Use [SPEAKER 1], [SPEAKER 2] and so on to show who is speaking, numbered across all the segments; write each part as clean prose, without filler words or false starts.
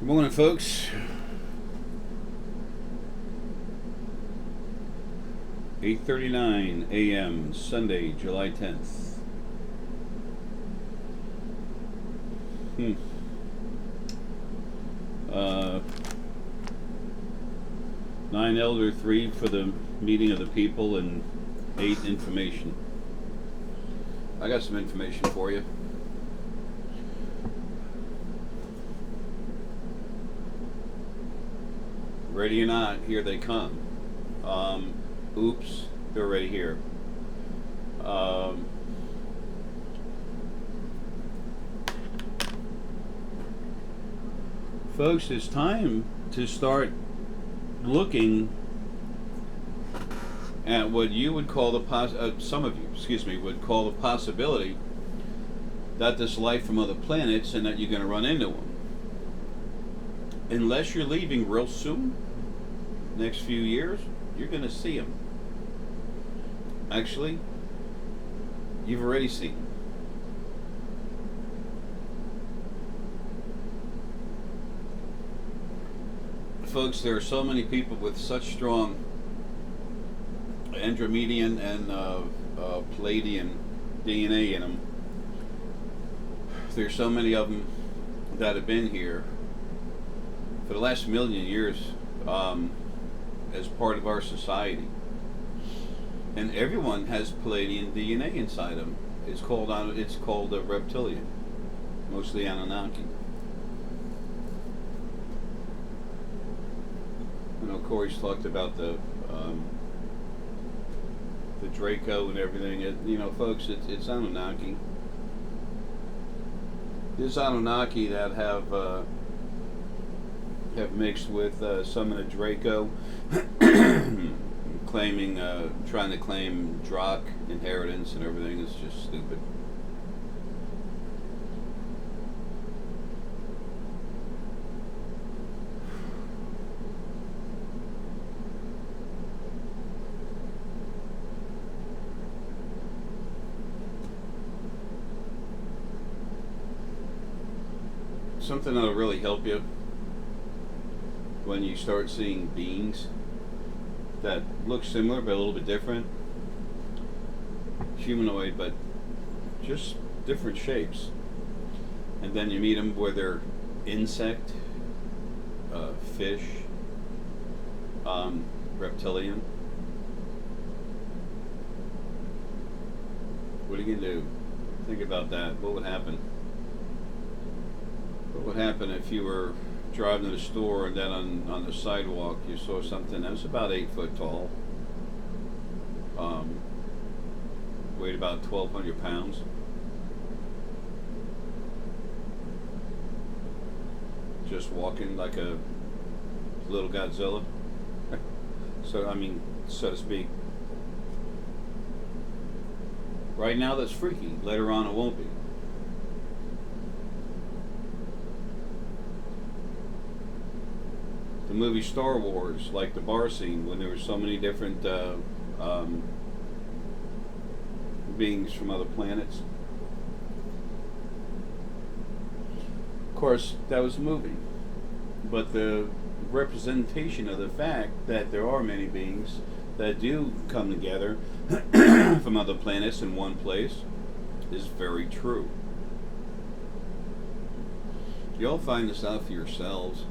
[SPEAKER 1] Good morning, folks. 8:39 a.m. Sunday, July 10th. Hmm. 9 elder, 3 for the meeting of the people, and 8 information. I got some information for you. Ready or not, here they come. Oops, they're right here. Folks, it's time to start looking at what you would call some of you, would call the possibility that there's life from other planets and that you're going to run into them. Unless you're leaving real soon, next few years, you're going to see them. Actually, you've already seen them. Folks, there are so many people with such strong Andromedan and Palladian DNA in them. There's so many of them that have been here for the last million years as part of our society. And everyone has Palladian DNA inside them. It's called a reptilian, mostly Anunnaki. You know, Corey's talked about the Draco and everything. Folks, it's Anunnaki. There's Anunnaki that have mixed with some of the Draco, trying to claim Drak inheritance and everything. Is just stupid. Something that'll really help you when you start seeing beings that look similar but a little bit different, humanoid but just different shapes, and then you meet them where they're insect, fish, reptilian. What are you gonna do? Think about that. What would happen? What would happen if you were driving to the store and then on the sidewalk you saw something that was about 8 foot tall, weighed about 1,200 pounds, just walking like a little Godzilla, so to speak. Right now that's freaky. Later on it won't be. The movie Star Wars, like the bar scene when there were so many different beings from other planets. Of course, that was a movie, but the representation of the fact that there are many beings that do come together from other planets in one place is very true. You'll find this out for yourselves.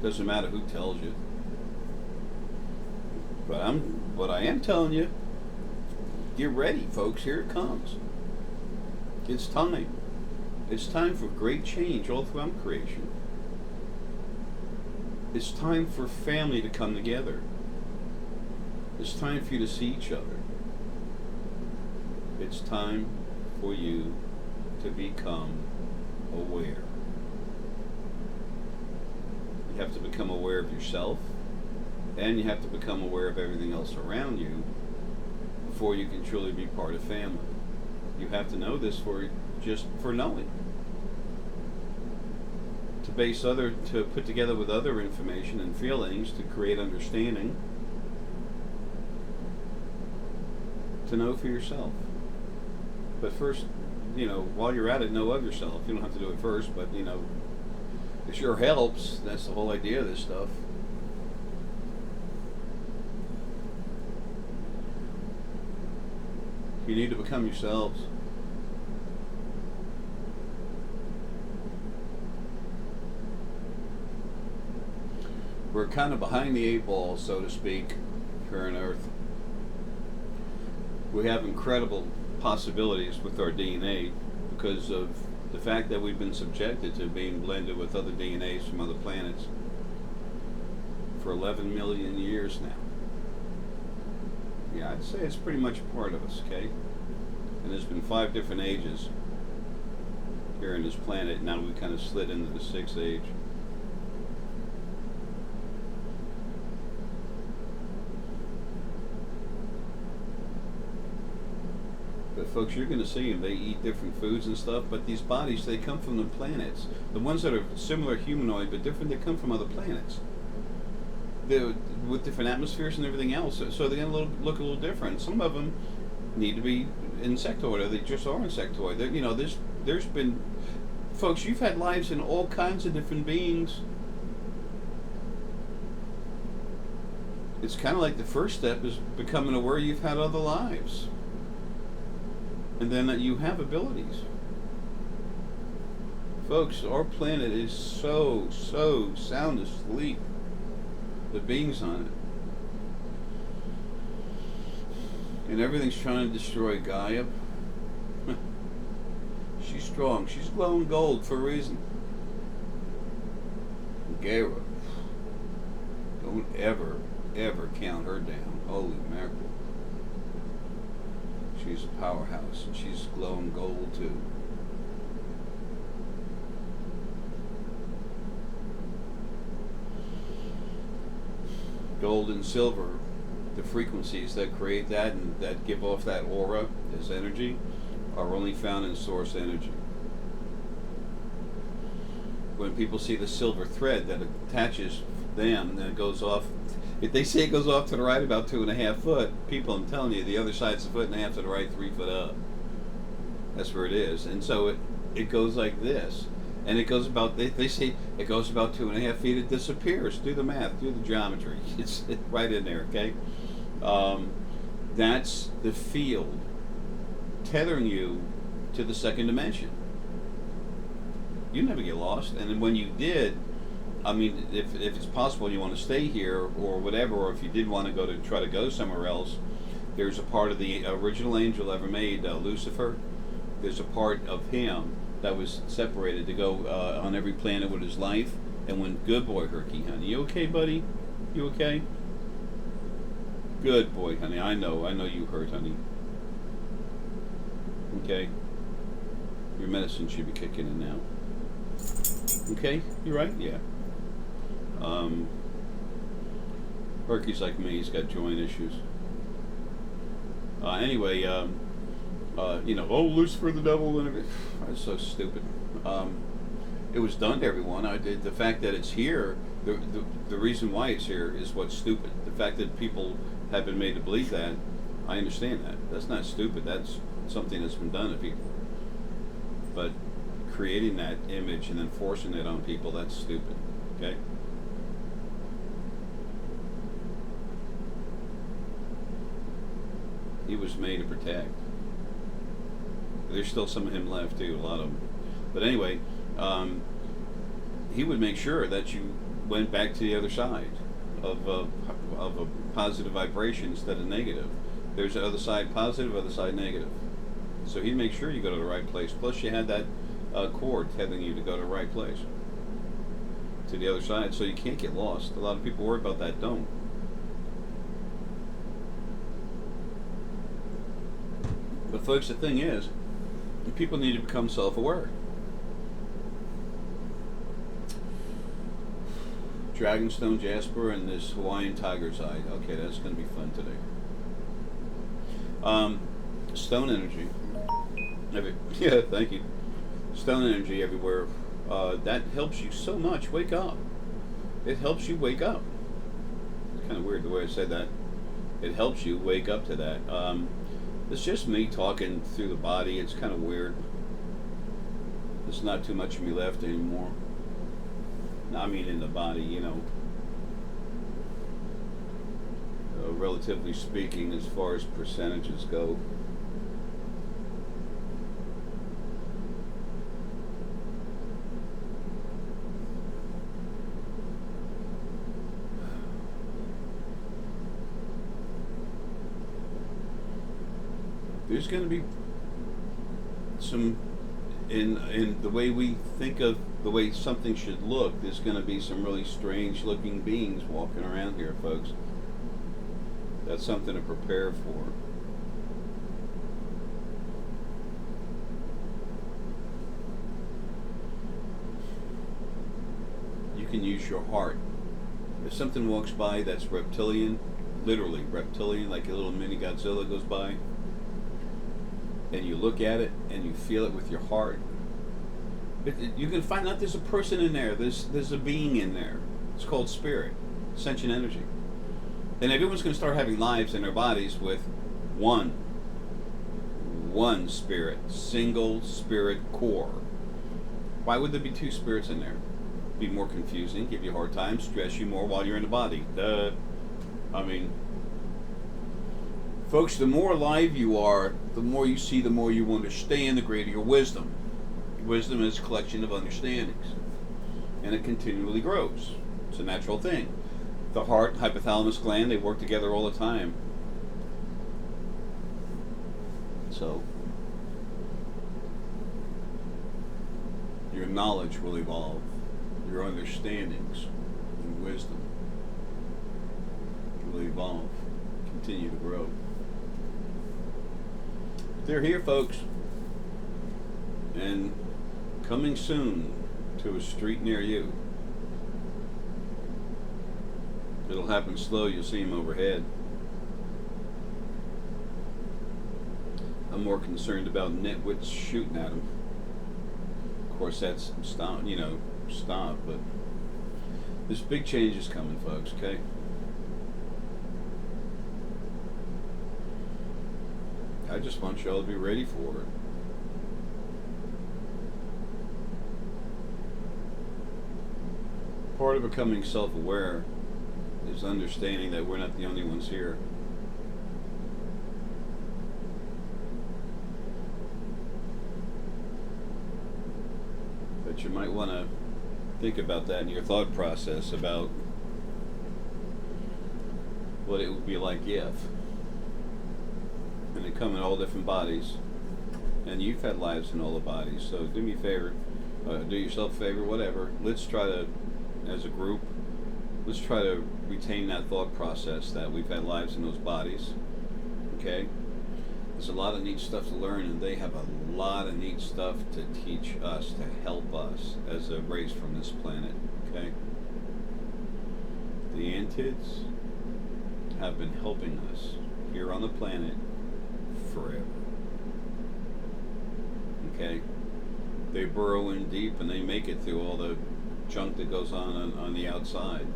[SPEAKER 1] Doesn't matter who tells you. But what I am telling you, get ready, folks. Here it comes. It's time. It's time for great change all throughout creation. It's time for family to come together. It's time for you to see each other. It's time for you to become aware. You have to become aware of yourself, and you have to become aware of everything else around you before you can truly be part of family. You have to know this for knowing. To put together with other information and feelings to create understanding, to know for yourself. But first, while you're at it, know of yourself. You don't have to do it first, but It sure helps. That's the whole idea of this stuff. You need to become yourselves. We're kind of behind the eight ball, so to speak, here on Earth. We have incredible possibilities with our DNA because of the fact that we've been subjected to being blended with other DNAs from other planets for 11 million years now. Yeah, I'd say it's pretty much a part of us, okay? And there's been 5 different ages here on this planet. Now we kind of slid into the 6th age. But folks, you're going to see them. They eat different foods and stuff, but these bodies, they come from the planets. The ones that are similar humanoid but different, they come from other planets. They're with different atmospheres and everything else, so they're going to look a little different. Some of them need to be insectoid, or they just are insectoid. You know, there's been, folks, you've had lives in all kinds of different beings. It's kind of like the first step is becoming aware you've had other lives. And then that you have abilities. Folks, our planet is so sound asleep. The beings on it. And everything's trying to destroy Gaia. She's strong. She's glowing gold for a reason. Gaia. Don't ever count her down. Holy mackerel. She's a powerhouse, and she's glowing gold too. Gold and silver, the frequencies that create that and that give off that aura as energy, are only found in source energy. When people see the silver thread that attaches them, then it goes off. If they say it goes off to the right about 2.5 foot, people, I'm telling you, the other side's 1.5 feet to the right, 3 foot up. That's where it is. And so it goes like this. And it goes about, they say it goes about 2.5 feet, it disappears. Do the math, do the geometry. It's right in there, okay? That's the field tethering you to the second dimension. You never get lost. And then when you did, I mean, if it's possible you want to stay here or whatever, or if you did want to try to go somewhere else, there's a part of the original angel ever made, Lucifer. There's a part of him that was separated to go on every planet with his life and went, good boy, Herky, honey. You okay, buddy? You okay? Good boy, honey. I know you hurt, honey. Okay? Your medicine should be kicking in now. Okay? You right? Yeah. Herky's like me, he's got joint issues. Anyway, you know, oh, Lucifer the devil, and everything. That's so stupid. It was done to everyone. The fact that it's here, the reason why it's here is what's stupid. The fact that people have been made to believe that, I understand that. That's not stupid. That's something that's been done to people. But creating that image and then forcing it on people, that's stupid. Okay? He was made to protect. There's still some of him left too, a lot of them. But anyway, he would make sure that you went back to the other side of a positive vibration instead of negative. There's the other side positive, other side negative. So he'd make sure you go to the right place. Plus you had that cord tethering you to go to the right place, to the other side, so you can't get lost. A lot of people worry about that, don't. But folks, the thing is, people need to become self-aware. Dragonstone jasper and this Hawaiian tiger's eye. Okay, that's going to be fun today. Stone energy. Yeah, thank you. Stone energy everywhere. That helps you so much. Wake up. It helps you wake up. It's kind of weird the way I said that. It helps you wake up to that. It's just me talking through the body. It's kind of weird. There's not too much of me left anymore. I mean, in the body, you know, relatively speaking, as far as percentages go. There's going to be some, in the way we think of the way something should look, there's going to be some really strange looking beings walking around here, folks. That's something to prepare for. You can use your heart. If something walks by that's reptilian, literally reptilian, like a little mini Godzilla goes by, and you look at it and you feel it with your heart, you can find out there's a person in there. There's a being in there. It's called spirit, sentient energy. And everyone's going to start having lives in their bodies with one spirit, single spirit core. Why would there be two spirits in there? Be more confusing, give you a hard time, stress you more while you're in the body. I mean, folks, the more alive you are, the more you see, the more you understand, the greater your wisdom. Wisdom is a collection of understandings, and it continually grows. It's a natural thing. The heart, hypothalamus gland, they work together all the time. So, your knowledge will evolve, your understandings and wisdom will evolve, continue to grow. They're here, folks, and coming soon to a street near you. It'll happen slow, you'll see them overhead. I'm more concerned about nitwits shooting at them. Of course, that's stop, but this big change is coming, folks, okay? I just want y'all to be ready for it. Part of becoming self-aware is understanding that we're not the only ones here. But you might want to think about that in your thought process about what it would be like if. And they come in all different bodies. And you've had lives in all the bodies, so do me a favor, do yourself a favor, whatever. Let's try to, as a group, let's try to retain that thought process that we've had lives in those bodies. Okay? There's a lot of neat stuff to learn, and they have a lot of neat stuff to teach us, to help us as a race from this planet. Okay? The antids have been helping us here on the planet forever. Okay? They burrow in deep and they make it through all the junk that goes on the outside.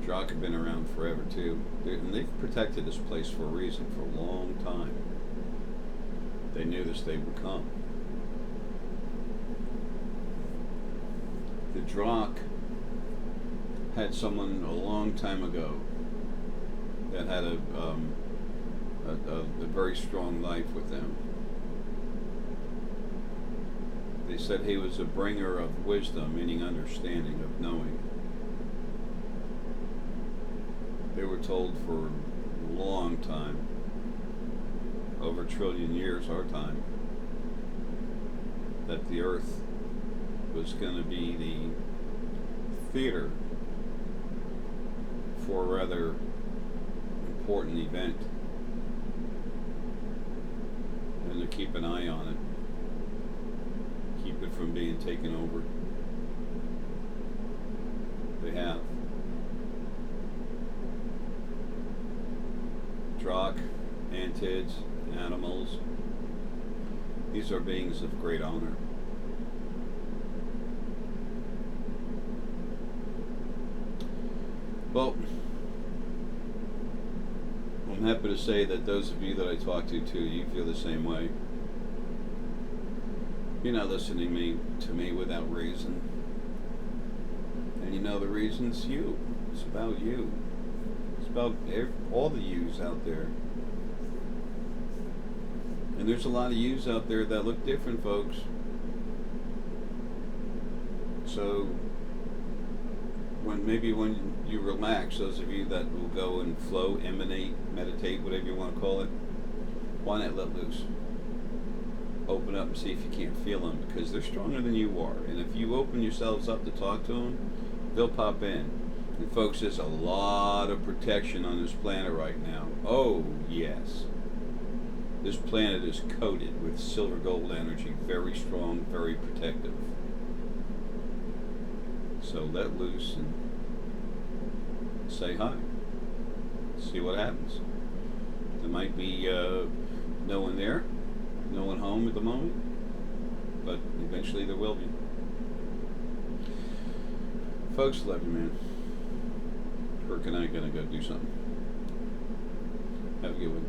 [SPEAKER 1] Drakh have been around forever too, and they've protected this place for a reason, for a long time. They knew this day would come. The Drakh had someone a long time ago that had a very strong life with them. They said he was a bringer of wisdom, meaning understanding, of knowing. They were told for a long time, over 1 trillion years our time, that the Earth was going to be the theater for a rather important event, and to keep an eye on it, keep it from being taken over. They have. Drakh, antids, animals, these are beings of great honor. Well, I'm happy to say that those of you that I talk to too, you feel the same way. You're not listening to me without reason. And you know the reason's you. It's about you. It's about all the yous out there. And there's a lot of yous out there that look different, folks. So when you relax, those of you that will go and flow, emanate, meditate, whatever you want to call it, why not let loose? Open up and see if you can't feel them, because they're stronger than you are. And if you open yourselves up to talk to them, they'll pop in. And folks, there's a lot of protection on this planet right now. Oh, yes. This planet is coated with silver gold energy, very strong, very protective. So let loose and say hi. See what happens. There might be no one there, no one home at the moment, but eventually there will be. Folks, love you, man. Kirk and I are going to go do something. Have a good one.